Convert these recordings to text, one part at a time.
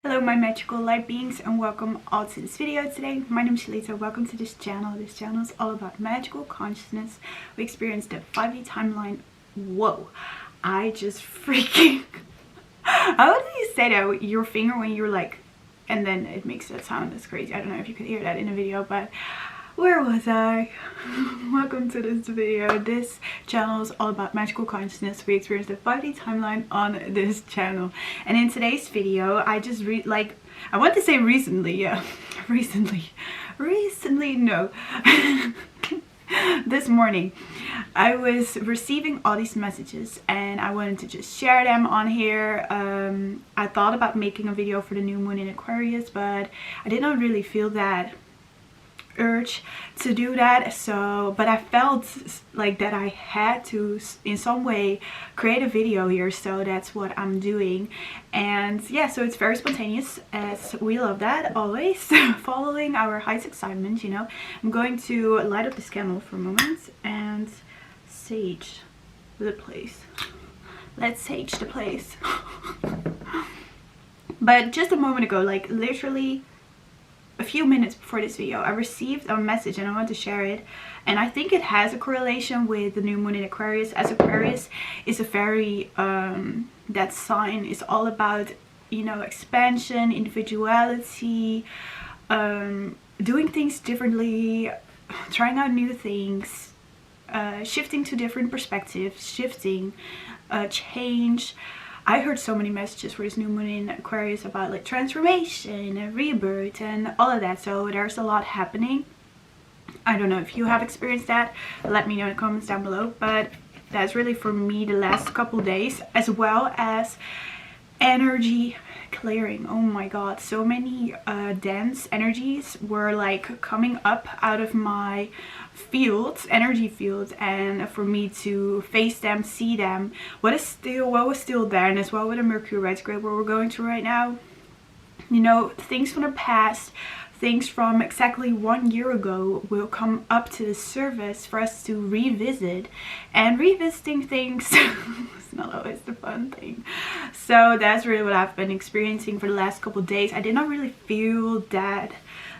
Hello my magical light beings, and welcome all to this video today. My name is Shalita. Welcome to this channel. This channel is all about magical consciousness. We experienced the 5D timeline. Whoa, I just freaking how do you say that with your finger when you're like, and then it makes that sound? That's crazy. I don't know if you could hear that in the video, but where was I? Welcome to this video. This channel is all about magical consciousness. We experienced the 5D timeline on this channel, and in today's video I just I want to say recently, yeah, recently no this morning I was receiving all these messages and I wanted to just share them on here. I thought about making a video for the new moon in Aquarius, but I did not really feel that urge to do that, but I felt like that I had to in some way create a video here, so that's what I'm doing. And yeah, so it's very spontaneous, as we love that always. Following our highest excitement, you know. I'm going to light up this candle for a moment and sage the place. Let's sage the place. But just a moment ago, like literally a few minutes before this video, I received a message and I want to share it, and I think it has a correlation with the new moon in Aquarius, as Aquarius is a very that sign is all about, you know, expansion, individuality, doing things differently, trying out new things, shifting to different perspectives, change. I heard so many messages for this new moon in Aquarius about like transformation and rebirth and all of that, so there's a lot happening. I don't know if you have experienced that, let me know in the comments down below, but that's really for me the last couple days, as well as energy clearing. Oh my god, so many dense energies were like coming up out of my fields, energy fields, and for me to face them, see them, what was still there, and as well with the Mercury retrograde where we're going through right now, you know, things from the past, things from exactly 1 year ago will come up to the surface for us to revisit, and revisiting things is not always the fun thing. So that's really what I've been experiencing for the last couple days. I did not really feel that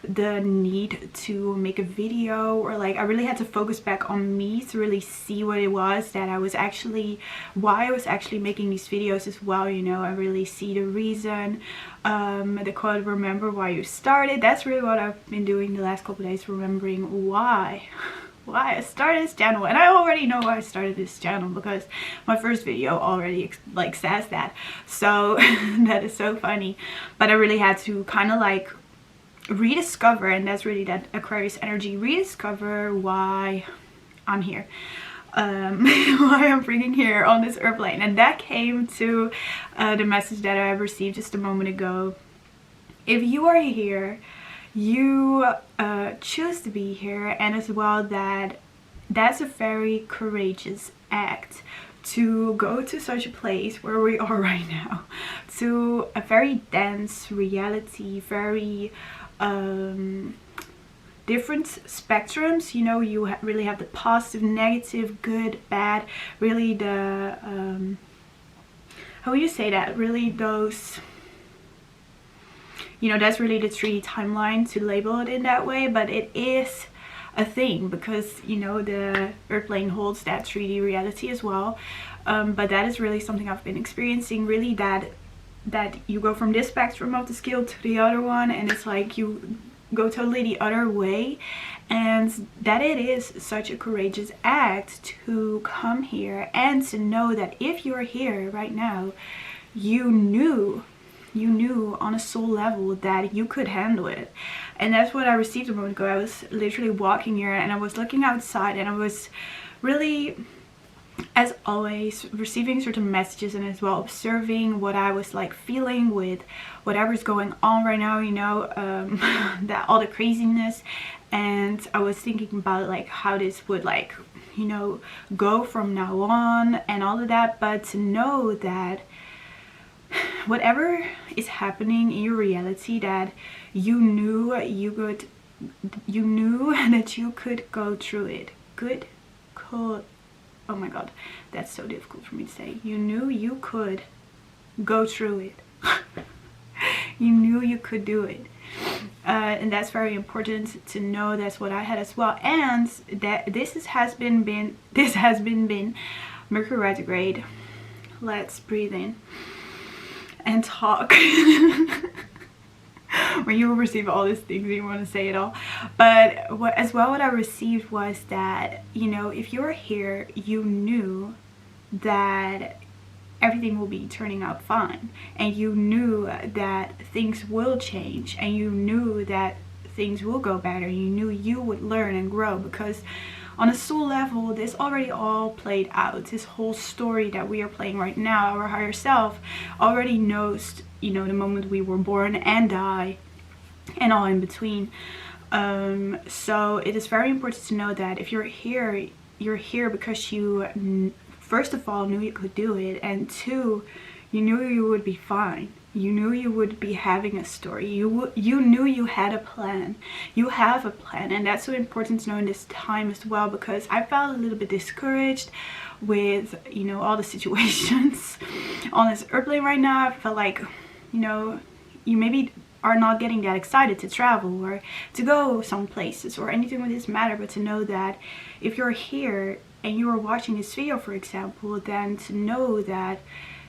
the need to make a video, or like I really had to focus back on me to really see what it was that I was actually, why I was actually making these videos as well, you know. I really see the reason, the quote, remember why you started. That's really what I've been doing the last couple days, remembering why I started this channel. And I already know why I started this channel because my first video already like says that, so that is so funny. But I really had to kind of like rediscover, and that's really that Aquarius energy, rediscover why I'm here, why I'm freaking here on this airplane. And that came to the message that I received just a moment ago. If you are here, you choose to be here, and as well that's a very courageous act to go to such a place where we are right now, to a very dense reality, very different spectrums, you know. You really have the positive, negative, good, bad, really the how would you say that, really those, you know, that's really the 3D timeline, to label it in that way. But it is a thing because, you know, the airplane holds that 3D reality as well. But that is really something I've been experiencing, really that you go from this spectrum of the scale to the other one, and it's like you go totally the other way. And that it is such a courageous act to come here and to know that if you're here right now, you knew on a soul level that you could handle it. And that's what I received a moment ago. I was literally walking here and I was looking outside, and I was really, as always, receiving certain messages, and as well observing what I was like feeling with whatever's going on right now, you know, that all the craziness. And I was thinking about like how this would, like, you know, go from now on and all of that. But to know that whatever is happening in your reality, that you knew that you could go through it. Oh my god, that's so difficult for me to say. You knew you could go through it. You knew you could do it. And that's very important to know. That's what I had as well. And that this has been Mercury retrograde. Let's breathe in and talk. When you receive all these things, you want to say it all. But what I received was that, you know, if you're here, you knew that everything will be turning out fine, and you knew that things will change, and you knew that things will go better. You knew you would learn and grow, because on a soul level, this already all played out. This whole story that we are playing right now, our higher self already knows, you know, the moment we were born and die and all in between. So it is very important to know that if you're here because you first of all knew you could do it, and two, you knew you would be fine. You knew you would be having a story. You knew you had a plan. You have a plan, and that's so important to know in this time as well, because I felt a little bit discouraged with, you know, all the situations on this airplane right now. I felt like, you know, you maybe are not getting that excited to travel or to go some places or anything with this matter, but to know that if you're here and you are watching this video, for example, then to know that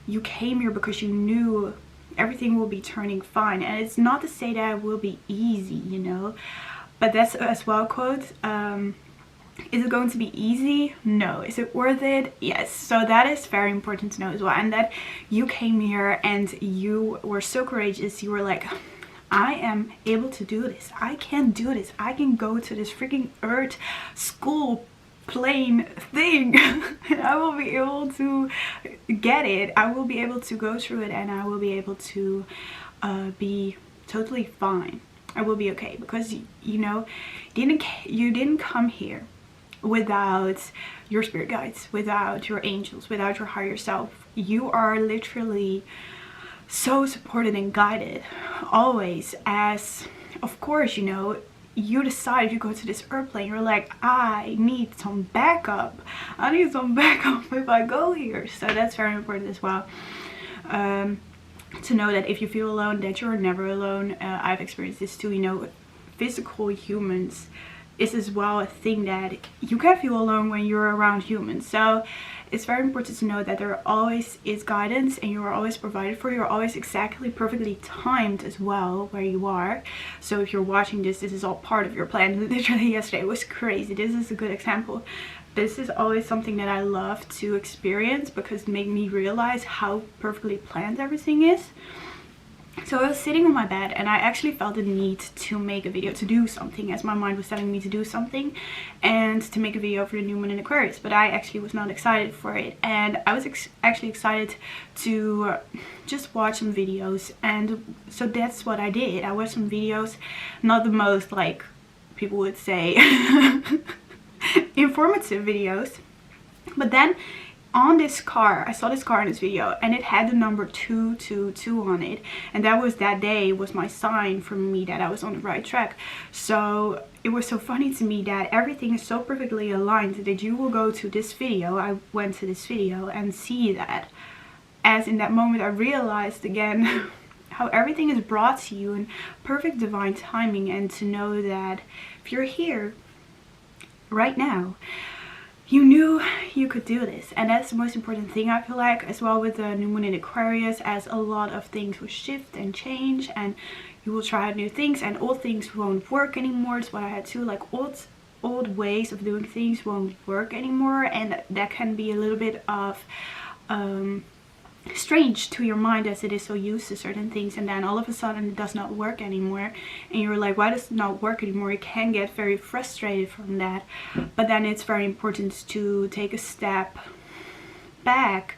you came here because you knew everything will be turning fine. And it's not to say that it will be easy, you know, but that's as well quote, is it going to be easy? No. Is it worth it? Yes. So that is very important to know as well. And that you came here and you were so courageous. You were like, I am able to do this. I can do this. I can go to this freaking Earth school plane thing and I will be able to get it. I will be able to go through it, and I will be able to be totally fine. I will be okay, because you know, you didn't come here without your spirit guides, without your angels, without your higher self. You are literally so supported and guided always, as of course, you know, you decide if you go to this airplane, you're like, I need some backup. I need some backup if I go here. So that's very important as well. To know that if you feel alone, that you're never alone. I've experienced this too, you know, physical humans is as well a thing that you can feel alone when you're around humans. So it's very important to know that there always is guidance, and you are always provided for. You're always exactly perfectly timed as well where you are. So if you're watching this is all part of your plan. Literally yesterday was crazy. This is a good example. This is always something that I love to experience, because it made me realize how perfectly planned everything is. So I was sitting on my bed and I actually felt the need to make a video, to do something, as my mind was telling me to do something, and to make a video for the new moon in Aquarius. But I actually was not excited for it, and I was actually excited to just watch some videos. And so that's what I did. I watched some videos, not the most, like people would say, informative videos, but then on this car, I saw this car in this video, and it had the number 222 on it, and that day was my sign for me that I was on the right track. So it was so funny to me that everything is so perfectly aligned that you will go to this video. I went to this video and see that, as in that moment I realized again how everything is brought to you in perfect divine timing, and to know that if you're here right now, you knew you could do this. And that's the most important thing, I feel like, as well with the new moon in Aquarius, as a lot of things will shift and change, and you will try new things, and old things won't work anymore. It's what I had to, like, old ways of doing things won't work anymore, and that can be a little bit of strange to your mind, as it is so used to certain things, and then all of a sudden it does not work anymore, and you're like, why does it not work anymore? You can get very frustrated from that. But then it's very important to take a step back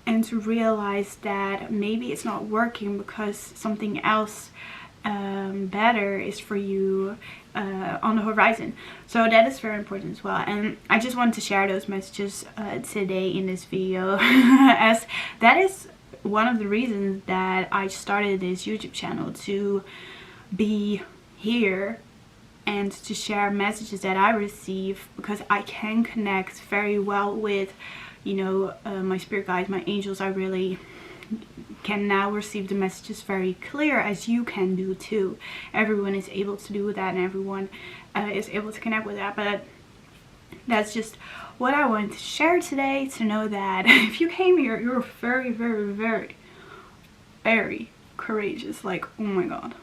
and to realize that maybe it's not working because something else better is for you on the horizon. So that is very important as well, and I just wanted to share those messages today in this video as that is one of the reasons that I started this YouTube channel, to be here and to share messages that I receive, because I can connect very well with, you know, my spirit guides, my angels. I really can now receive the messages very clear, as you can do too. Everyone is able to do that, and everyone is able to connect with that. But that's just what I wanted to share today, to know that if you came here, you're very, very, very, very courageous. Like, oh my god,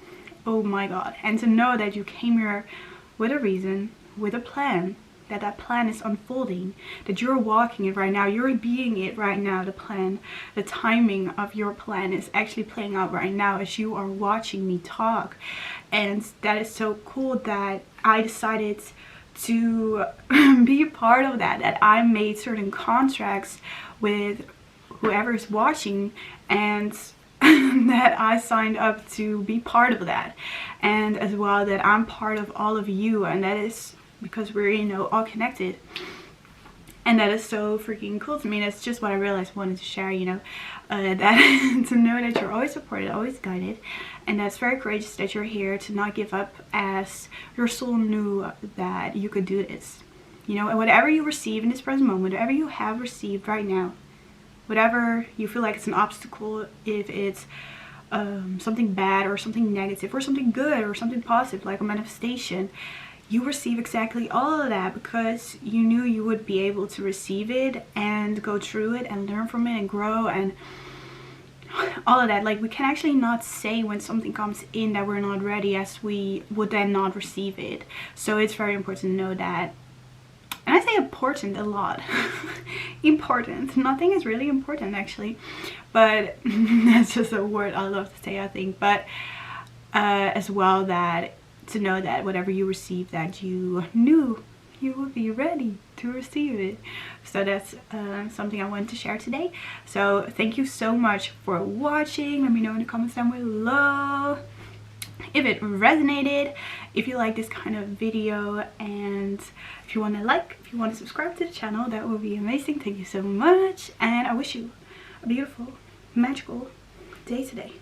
oh my god. And to know that you came here with a reason, with a plan, that plan is unfolding, that you're walking it right now, you're being it right now. The plan, the timing of your plan is actually playing out right now as you are watching me talk. And that is so cool that I decided to be a part of that, that I made certain contracts with whoever's watching, and that I signed up to be part of that, and as well that I'm part of all of you, and that is because we're, you know, all connected. And that is so freaking cool to me. That's just what I realized, wanted to share, you know, that to know that you're always supported, always guided, and that's very courageous that you're here, to not give up, as your soul knew that you could do this, you know. And whatever you receive in this present moment, whatever you have received right now, whatever you feel like it's an obstacle, if it's something bad or something negative or something good or something positive, like a manifestation, you receive exactly all of that because you knew you would be able to receive it and go through it and learn from it and grow and all of that. Like, we can actually not say when something comes in that we're not ready, as we would then not receive it. So it's very important to know that. And I say important a lot. Important. Nothing is really important, actually. But that's just a word I love to say, I think. But as well, that to know that whatever you receive, that you knew you would be ready to receive it. So that's something I wanted to share today. So thank you so much for watching. Let me know in the comments down below if it resonated, if you like this kind of video, and if you want to like, if you want to subscribe to the channel, that would be amazing. Thank you so much, and I wish you a beautiful, magical day today.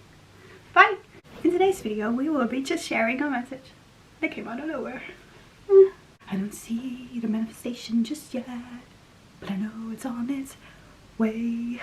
Bye. In today's video, we will be just sharing a message that came out of nowhere. I don't see the manifestation just yet, but I know it's on its way.